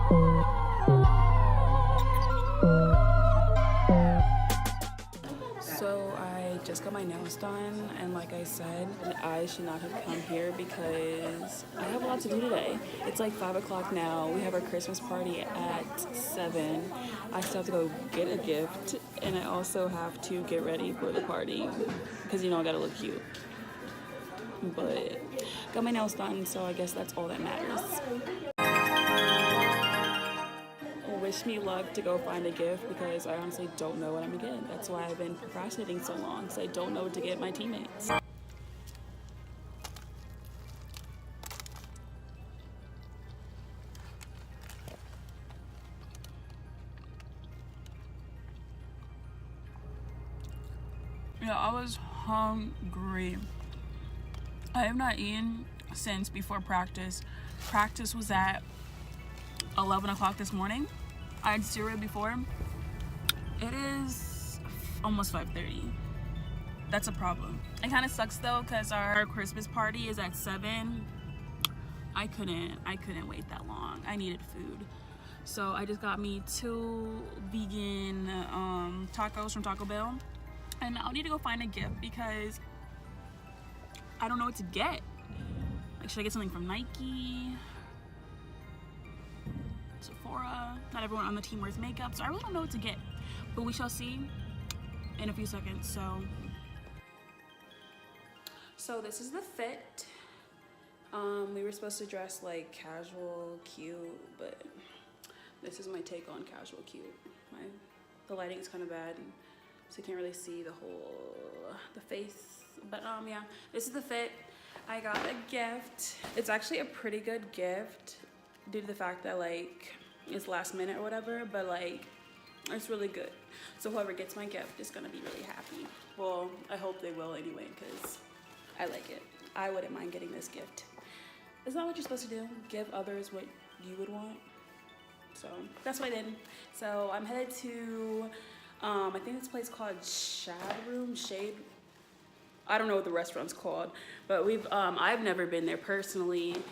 So I just got my nails done, and like I said, I should not have come here because I have a lot to do today. It's like 5 o'clock now. We have our Christmas party at 7. I still have to go get a gift, and I also have to get ready for the party because, you know, I gotta look cute. But got my nails done, so I guess that's all that matters. Wish me luck to go find a gift because I honestly don't know what I'm gonna get. That's why I've been procrastinating so long, because I don't know what to get my teammates. Yeah, I was hungry. I have not eaten since before practice. Practice was at 11 o'clock this morning. I had cereal before. It is almost 5:30. That's a problem. It kind of sucks though because our Christmas party is at 7. I couldn't wait that long. I needed food. So I just got me 2 vegan tacos from Taco Bell. And I'll need to go find a gift because I don't know what to get. Like, should I get something from Nike? Sephora. Not everyone on the team wears makeup, so I really don't know what to get, but we shall see in a few seconds. So this is the fit. We were supposed to dress like casual cute, but this is my take on casual cute. The lighting is kind of bad, so you can't really see the face, but yeah, this is the fit. I got a gift. It's actually a pretty good gift due to the fact that like it's last minute or whatever, but like it's really good. So whoever gets my gift is gonna be really happy. Well, I hope they will anyway, because I like it. I wouldn't mind getting this gift. Isn't that what you're supposed to do? Give others what you would want? So that's what I did. So I'm headed to I think this place called Shade. I don't know what the restaurant's called, but I've never been there personally.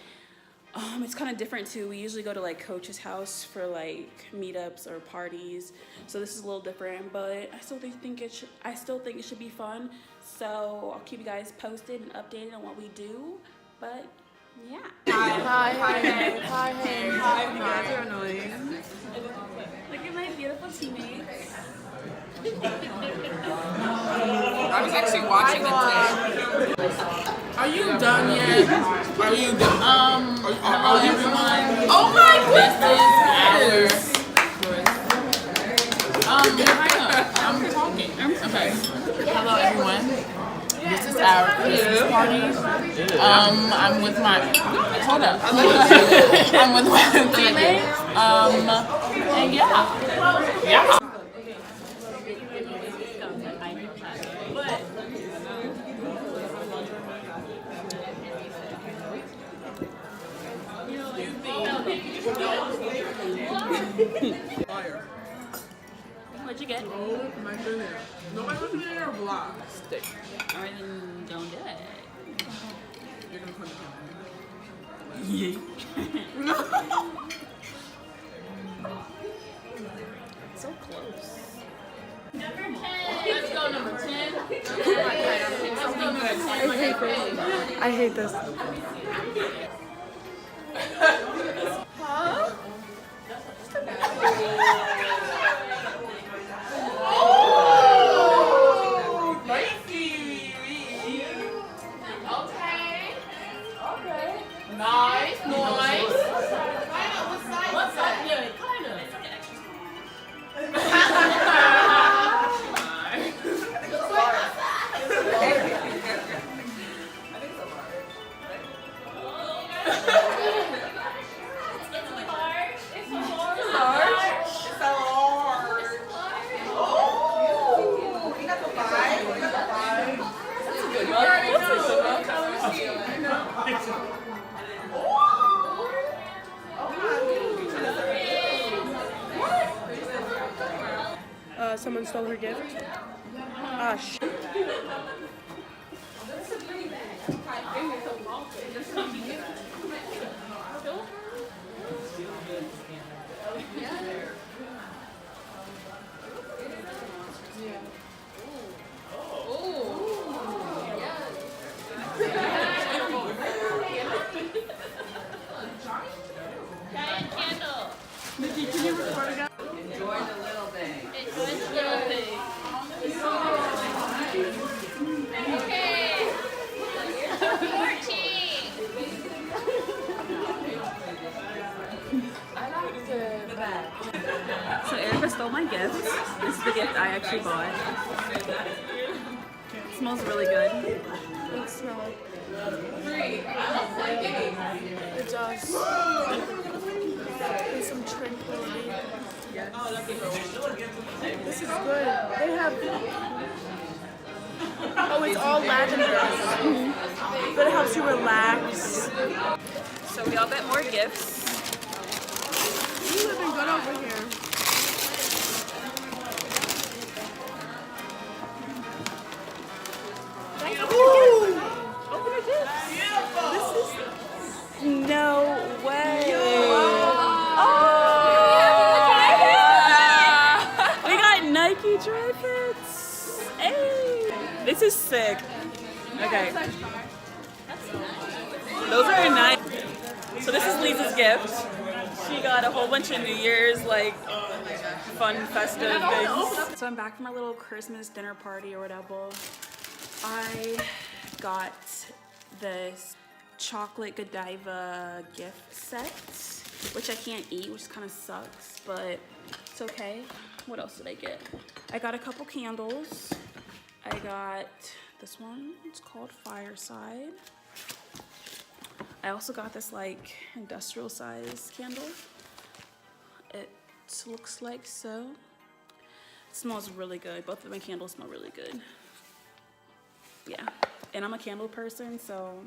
It's kind of different too. We usually go to like Coach's house for like meetups or parties, so this is a little different. But I still think it should be fun. So I'll keep you guys posted and updated on what we do. But yeah. Hi. You guys are annoying. Look at my beautiful teammates. I was actually watching the tape. Are you done yet? Are you done? Hello everyone. Oh my goodness! I'm talking. Okay. Hello everyone. This is our Christmas party. I'm with my I'm with my teammates. And yeah. What'd you get? Oh my goodness. Nobody's looking at your vlog. Stick. Alright, then don't do it. You're gonna punch him. Yay. So close. Number 10. Let's go, number 10. I hate this. Huh? Nice. What side? Yeah, kind of. Someone stole her gift. Ah, shit. Nikki, can you record again? Enjoy the little thing. Okay. 14. So Erica stole my gift. This is the gift I actually bought. It smells really good. Let's smell it. It does. There's some tranquility. This is good. They have. Oh, it's all lavender. But it helps you relax. So we all got more gifts. You looking good over here. Ooh. Open your gifts. This is no way. We got Nike dry fits. Hey, this is sick. Okay, those are nice. So this is Lisa's gift. She got a whole bunch of New Year's like fun festive things. So I'm back from our little Christmas dinner party or whatever. I got this chocolate Godiva gift set, which I can't eat, which kind of sucks, but it's okay. What else did I get? I got a couple candles. I got this one, it's called Fireside. I also got this like industrial size candle. It looks like so. It smells really good. Both of my candles smell really good. Yeah, and I'm a candle person, so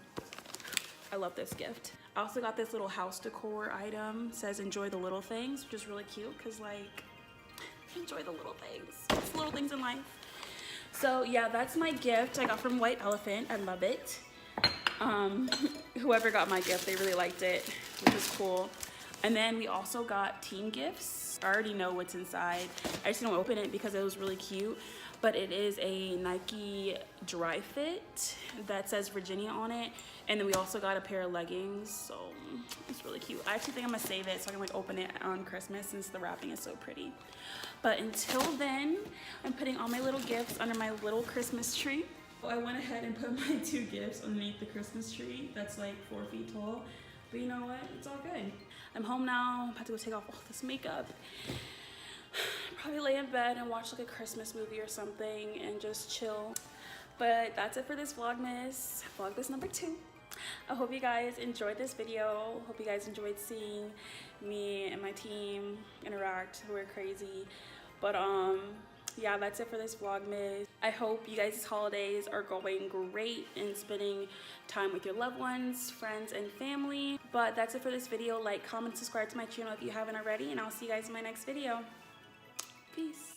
I love this gift. I also got this little house decor item. It says enjoy the little things, which is really cute because like, enjoy the little things. It's little things in life. So yeah, that's my gift I got from White Elephant. I love it. Whoever got my gift, they really liked it, which is cool. And then we also got team gifts. I already know what's inside. I just didn't open it because it was really cute. But it is a Nike dry fit that says Virginia on it. And then we also got a pair of leggings, so it's really cute. I actually think I'm gonna save it so I can like open it on Christmas since the wrapping is so pretty. But until then, I'm putting all my little gifts under my little Christmas tree. I went ahead and put my 2 gifts underneath the Christmas tree that's like 4 feet tall. But you know what? It's all good. I'm home now. I'm about to go take off all this makeup. Probably lay in bed and watch like a Christmas movie or something and just chill. But that's it for this Vlogmas number 2. I hope you guys enjoyed this video. Hope you guys enjoyed seeing me and my team interact. We're crazy. But yeah, that's it for this Vlogmas. I hope you guys' holidays are going great and spending time with your loved ones, friends, and family. But that's it for this video. Like, comment, subscribe to my channel if you haven't already, and I'll see you guys in my next video. Peace.